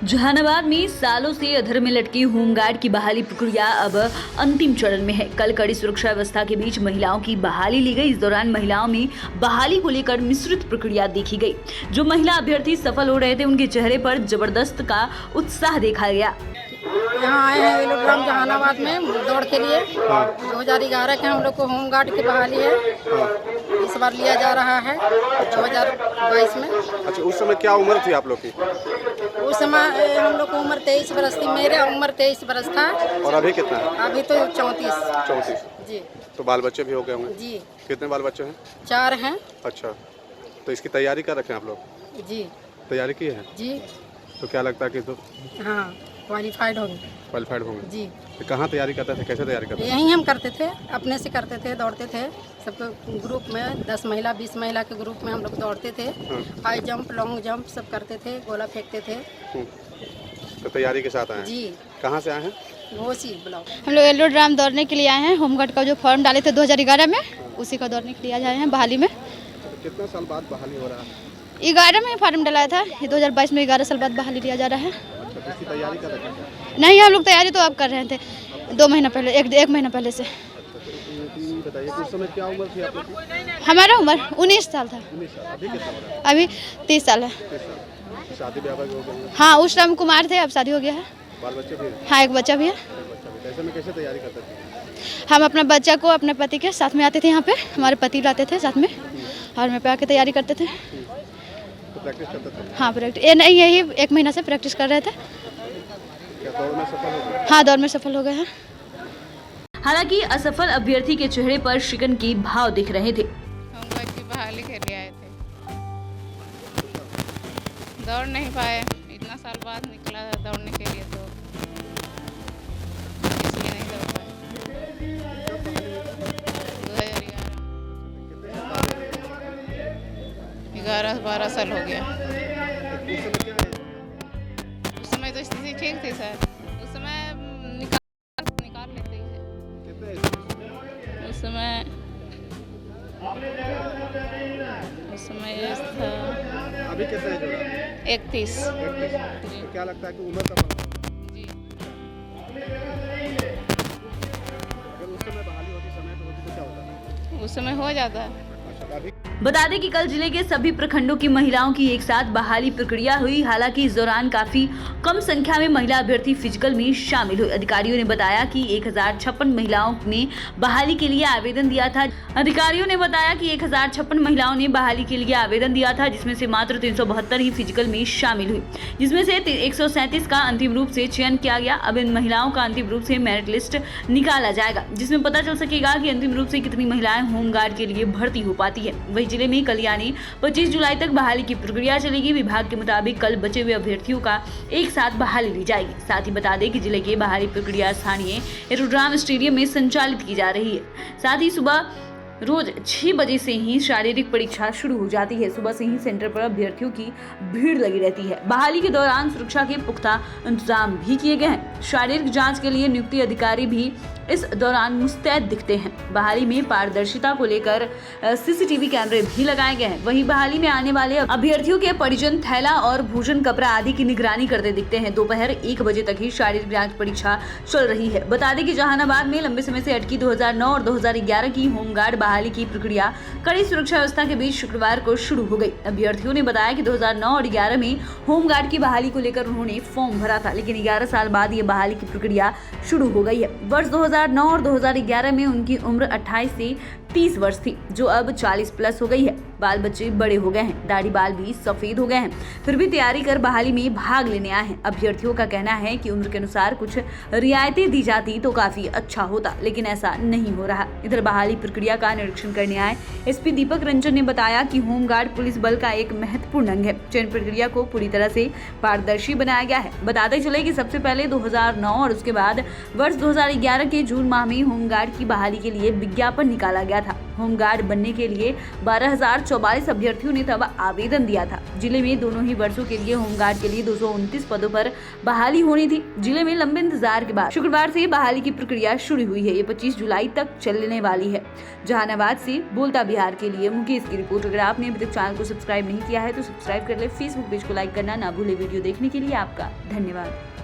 जहानाबाद में सालों से अधर में लटकी होमगार्ड की बहाली प्रक्रिया अब अंतिम चरण में है। कल कड़ी सुरक्षा व्यवस्था के बीच महिलाओं की बहाली ली गई। इस दौरान महिलाओं में बहाली को लेकर मिश्रित प्रक्रिया देखी गई। जो महिला अभ्यर्थी सफल हो रहे थे उनके चेहरे पर जबरदस्त का उत्साह देखा गया। यहाँ आए हैं वेलोड्राम जहानाबाद में दौड़ के लिए। 2011 के हम लोग को होमगार्ड की बहाली है, इस बार लिया जा रहा है 2022 में। अच्छा, उस समय क्या उम्र थी आप लोग की? उस समय हम लोग को उम्र 23 बरस थी। मेरे उम्र 23 बरस था। और अभी कितना है? अभी तो 34। 34 जी। तो बाल बच्चे भी हो गए होंगे? जी। कितने बाल बच्चे हैं? 4 हैं। अच्छा, तो इसकी तैयारी कर रखे हैं आप लोग? जी। तैयारी की है जी। तो क्या लगता है कि तो हाँ, क्वालिफाइड होंगे? जी। तो कहाँ तैयारी करते थे, कैसे तैयारी करते थे? यहीं हम करते थे, अपने से करते थे, दौड़ते थे। सबके ग्रुप में 10 महिला 20 महिला के ग्रुप में हम लोग दौड़ते थे। हाई जंप, लॉन्ग जंप सब करते थे, गोला फेंकते थे। तो तैयारी के साथ आए हैं? जी। कहाँ से आए हैं? घोसी ब्लॉक। हम लोग वेलोड्राम दौड़ने के लिए आए हैं। होमगार्ड का जो फॉर्म डाले थे 2011 में, उसी का दौड़ने के लिए आए हैं बहाली में। तो कितना साल बाद बहाली हो रहा है? 11 में फॉर्म डलाया था, ये 2022 में 11 साल बाद बहाली लिया जा रहा है। अच्छा, तो इसकी तैयारी कर रखे हैं? नहीं, हम लोग तैयारी तो अब कर रहे थे 2 महीना पहले, एक महीना पहले से। अच्छा, तो बताइए कि उस समय क्या उम्र थी आप लोग की? हमारा उम्र 19 साल था। 19 साल। अभी कितना हो रहा है? अभी 30 साल है। 30 साल। शादी ब्याह भी हो गया है? हाँ, उस टाइम कुमार थे, अब शादी हो गया है। बाल बच्चे भी हैं? हाँ, एक बच्चा भी है। ऐसे में कैसे तैयारी करते थे? हम अपना बच्चा को अपने पति के साथ में आते थे, यहाँ पे हमारे पति लाते थे साथ में, और मैं पे आके तैयारी करते थे। तो प्रैक्टिस करते थे? हाँ, प्रैक्टिस नहीं, यही 1 महीना से प्रैक्टिस कर रहे थे। क्या दौड़ में सफल हो गए? हाँ, दौड़ में सफल हो गए हैं। हालांकि असफल अभ्यर्थी के चेहरे पर शिकन के भाव दिख रहे थे। होमगार्ड की बहाली के लिए आए थे, दौड़ नहीं पाए। इतना साल बाद निकला था दौड़ने के लिए, तो इसलिए नहीं दौड़ पाए। 11-12 साल हो गया। उस समय तो स्थिति ठीक थी सर, उस समय निकाल लेते ही थे। उस समय ये था। अभी कितना एज हो रहा है? 31। तो क्या लगता है कि उम्र का जी। अगर उस समय बहाली होती समय तो क्या होता? उस समय हो जाता है। अच्छा, अभी बता दें कि कल जिले के सभी प्रखंडों की महिलाओं की एक साथ बहाली प्रक्रिया हुई। हालांकि इस दौरान काफी कम संख्या में महिला अभ्यर्थी फिजिकल में शामिल हुए। अधिकारियों ने बताया कि 1056 महिलाओं ने बहाली के लिए आवेदन दिया था। अधिकारियों ने बताया कि 1056 महिलाओं ने बहाली के लिए आवेदन दिया था, जिसमें से मात्र 372 ही फिजिकल में शामिल हुई, जिसमें से 137 का अंतिम रूप से चयन किया गया। अब इन महिलाओं का अंतिम रूप से मेरिट लिस्ट निकाला जाएगा, जिसमें पता चल सकेगा कि अंतिम रूप से कितनी महिलाएं होमगार्ड के लिए भर्ती हो पाती है। वही जिले में कल यानी 25 जुलाई तक बहाली की प्रक्रिया चलेगी। विभाग के मुताबिक कल बचे हुए अभ्यर्थियों का एक साथ बहाली ली जाएगी। साथ ही बता दें कि जिले की बहाली प्रक्रिया स्थानीय वेलोड्राम स्टेडियम में संचालित की जा रही है। साथ ही सुबह रोज 6 बजे से ही शारीरिक परीक्षा शुरू हो जाती है। सुबह से ही सेंटर पर अभ्यर्थियों की भीड़ लगी रहती है। बहाली के दौरान सुरक्षा के पुख्ता इंतजाम भी किए गए हैं। शारीरिक जांच के लिए नियुक्त अधिकारी भी इस दौरान मुस्तैद दिखते हैं। बहाली में पारदर्शिता को लेकर सीसीटीवी कैमरे भी लगाए गए हैं। वहीं बहाली में आने वाले अभ्यर्थियों के परिजन थैला और भोजन कपड़ा आदि की निगरानी करते दिखते हैं। दोपहर 1 बजे तक ही शारीरिक जांच परीक्षा चल रही है। बता दें कि जहानाबाद में लंबे समय से अटकी 2009 और 2011 की होमगार्ड बहाली की प्रक्रिया कड़ी सुरक्षा व्यवस्था के बीच शुक्रवार को शुरू हो गई। अभ्यर्थियों ने बताया कि 2009 और 11 में होमगार्ड की बहाली को लेकर उन्होंने फॉर्म भरा था, लेकिन 11 साल बाद ये बहाली की प्रक्रिया शुरू हो गई है। वर्ष 2009 और 2011 में उनकी उम्र 28 से 30 वर्ष थी, जो अब 40 प्लस हो गई है। बाल बच्चे बड़े हो गए हैं, दाढ़ी बाल भी सफेद हो गए हैं, फिर भी तैयारी कर बहाली में भाग लेने आए हैं। अभ्यर्थियों का कहना है कि उम्र के अनुसार कुछ रियायतें दी जाती तो काफी अच्छा होता, लेकिन ऐसा नहीं हो रहा। इधर बहाली प्रक्रिया का निरीक्षण करने आए एसपी दीपक रंजन ने बताया कि होमगार्ड पुलिस बल का एक महत्वपूर्ण अंग है। चयन प्रक्रिया को पूरी तरह से पारदर्शी बनाया गया है। बताते चले कि सबसे पहले 2009 और उसके बाद वर्ष 2011 के जून माह में होमगार्ड की बहाली के लिए विज्ञापन निकाला गया गया था। होमगार्ड बनने के लिए 12,044 अभ्यर्थियों ने तब आवेदन दिया था। जिले में दोनों ही वर्षों के लिए होमगार्ड के लिए 229 पदों पर बहाली होनी थी। जिले में लंबे इंतजार के बाद शुक्रवार से बहाली की प्रक्रिया शुरू हुई है। ये 25 जुलाई तक चलने वाली है। जहानाबाद से बोलता बिहार के लिए मुकेश की रिपोर्ट। अगर आपने अभी तक चैनल को सब्सक्राइब नहीं किया है तो सब्सक्राइब कर ले। फेसबुक पेज को लाइक करना ना भूले। वीडियो देखने के लिए आपका धन्यवाद।